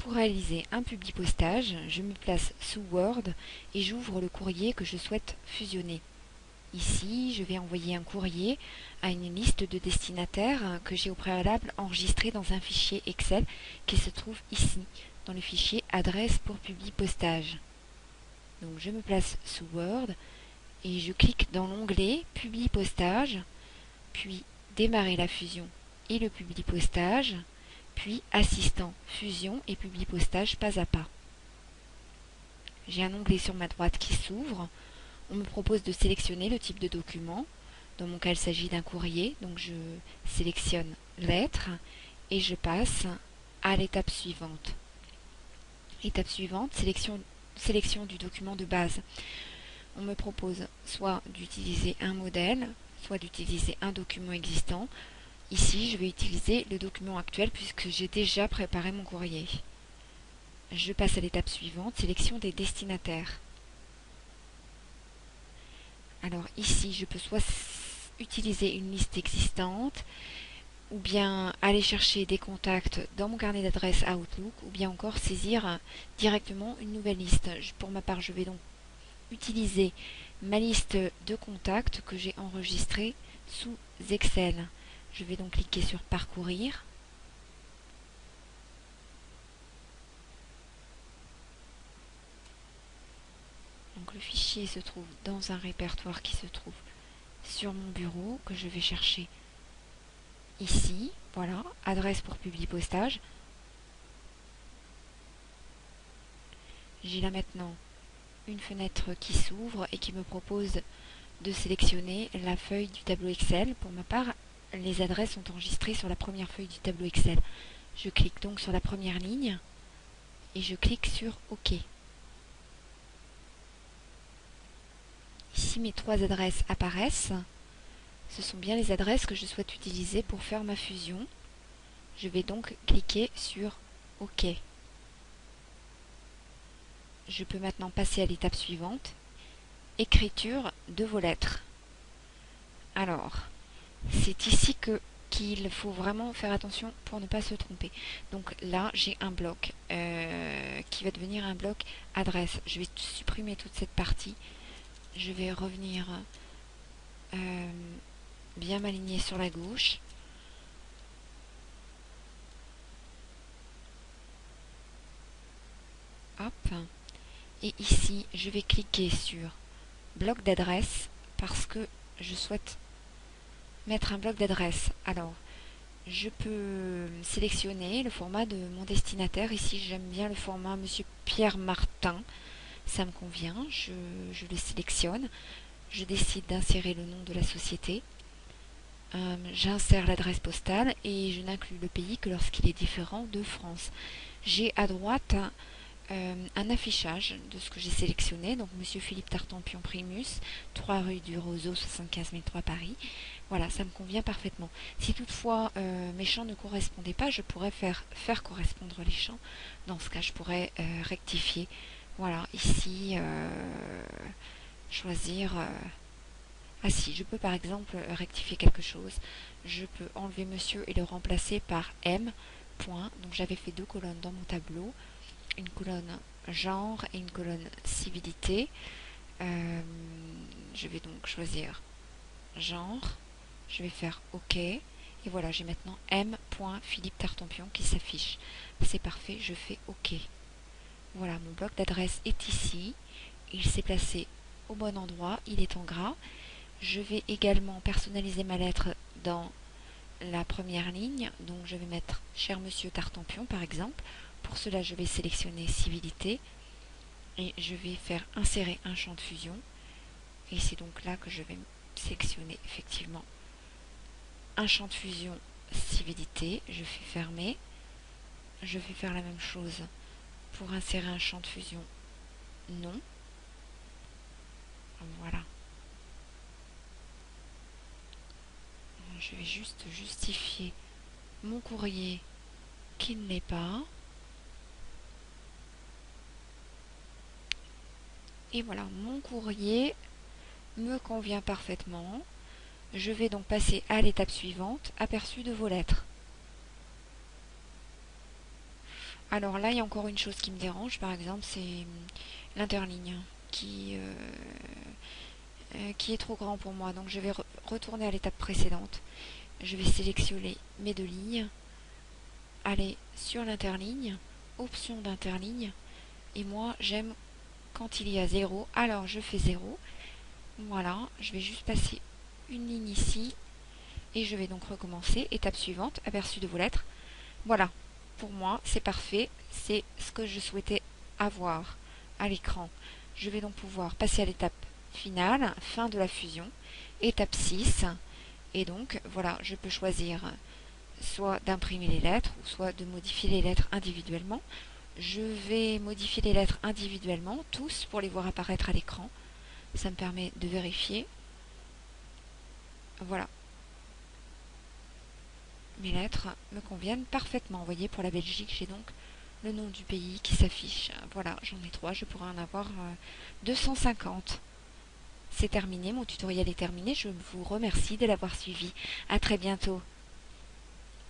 Pour réaliser un publipostage, je me place sous Word et j'ouvre le courrier que je souhaite fusionner. Ici, je vais envoyer un courrier à une liste de destinataires que j'ai au préalable enregistré dans un fichier Excel qui se trouve ici, dans le fichier adresse pour publipostage. Donc je me place sous Word et je clique dans l'onglet Publipostage, puis Démarrer la fusion et le publipostage, puis Assistant, fusion et publipostage pas à pas. J'ai un onglet sur ma droite qui s'ouvre. On me propose de sélectionner le type de document. Dans mon cas, il s'agit d'un courrier, donc je sélectionne lettre et je passe à l'étape suivante. Étape suivante, sélection du document de base. On me propose soit d'utiliser un modèle, soit d'utiliser un document existant. Ici, je vais utiliser le document actuel puisque j'ai déjà préparé mon courrier. Je passe à l'étape suivante, sélection des destinataires. Alors ici, je peux soit utiliser une liste existante, ou bien aller chercher des contacts dans mon carnet d'adresses Outlook, ou bien encore saisir directement une nouvelle liste. Pour ma part, je vais donc utiliser ma liste de contacts que j'ai enregistrée sous Excel. Je vais donc cliquer sur Parcourir. Donc le fichier se trouve dans un répertoire qui se trouve sur mon bureau, que je vais chercher ici. Voilà, adresse pour publipostage. J'ai là maintenant une fenêtre qui s'ouvre et qui me propose de sélectionner la feuille du tableau Excel. Pour ma part, les adresses sont enregistrées sur la première feuille du tableau Excel. Je clique donc sur la première ligne et je clique sur OK. Ici, mes 3 adresses apparaissent. Ce sont bien les adresses que je souhaite utiliser pour faire ma fusion. Je vais donc cliquer sur OK. Je peux maintenant passer à l'étape suivante. Écriture de vos lettres. Alors, c'est ici qu'il faut vraiment faire attention pour ne pas se tromper. Donc là, j'ai un bloc qui va devenir un bloc adresse. Je vais supprimer toute cette partie. Je vais revenir bien m'aligner sur la gauche. Hop. Et ici, je vais cliquer sur bloc d'adresse parce que je souhaite mettre un bloc d'adresse. Alors, je peux sélectionner le format de mon destinataire. Ici, j'aime bien le format Monsieur Pierre Martin. Ça me convient. Je le sélectionne. Je décide d'insérer le nom de la société. J'insère l'adresse postale et je n'inclus le pays que lorsqu'il est différent de France. J'ai à droite un affichage de ce que j'ai sélectionné. Donc, Monsieur Philippe Tartampion Primus, 3 rue du Roseau, 75 003 Paris. Voilà, ça me convient parfaitement. Si toutefois mes champs ne correspondaient pas, je pourrais faire correspondre les champs. Dans ce cas, je pourrais rectifier. Voilà, ici, choisir... Ah si, je peux par exemple rectifier quelque chose. Je peux enlever monsieur et le remplacer par M. Point. Donc j'avais fait 2 colonnes dans mon tableau. Une colonne genre et une colonne civilité. Je vais donc choisir genre. Je vais faire OK. Et voilà, j'ai maintenant M. Philippe Tartampion qui s'affiche. C'est parfait, je fais OK. Voilà, mon bloc d'adresse est ici. Il s'est placé au bon endroit. Il est en gras. Je vais également personnaliser ma lettre dans la première ligne. Donc je vais mettre cher monsieur Tartampion par exemple. Pour cela, je vais sélectionner civilité et je vais faire insérer un champ de fusion. Et c'est donc là que je vais sélectionner effectivement un champ de fusion civilité. Je fais fermer. Je vais faire la même chose pour insérer un champ de fusion non. Voilà. Je vais juste justifier mon courrier qui ne l'est pas. Et voilà, mon courrier me convient parfaitement. Je vais donc passer à l'étape suivante, aperçu de vos lettres. Alors là, il y a encore une chose qui me dérange, par exemple, c'est l'interligne qui est trop grand pour moi. Donc je vais retourner à l'étape précédente. Je vais sélectionner mes deux lignes, aller sur l'interligne, option d'interligne, et moi j'aime quand il y a 0, alors je fais 0. Voilà, je vais juste passer une ligne ici, et je vais donc recommencer. Étape suivante, aperçu de vos lettres. Voilà, pour moi c'est parfait, c'est ce que je souhaitais avoir à l'écran. Je vais donc pouvoir passer à l'étape finale, fin de la fusion, étape 6, et donc voilà, je peux choisir soit d'imprimer les lettres, ou soit de modifier les lettres individuellement. Je vais modifier les lettres individuellement, tous, pour les voir apparaître à l'écran. Ça me permet de vérifier. Voilà. Mes lettres me conviennent parfaitement. Vous voyez, pour la Belgique, j'ai donc le nom du pays qui s'affiche. Voilà, j'en ai 3, je pourrais en avoir 250. C'est terminé, mon tutoriel est terminé. Je vous remercie de l'avoir suivi. À très bientôt.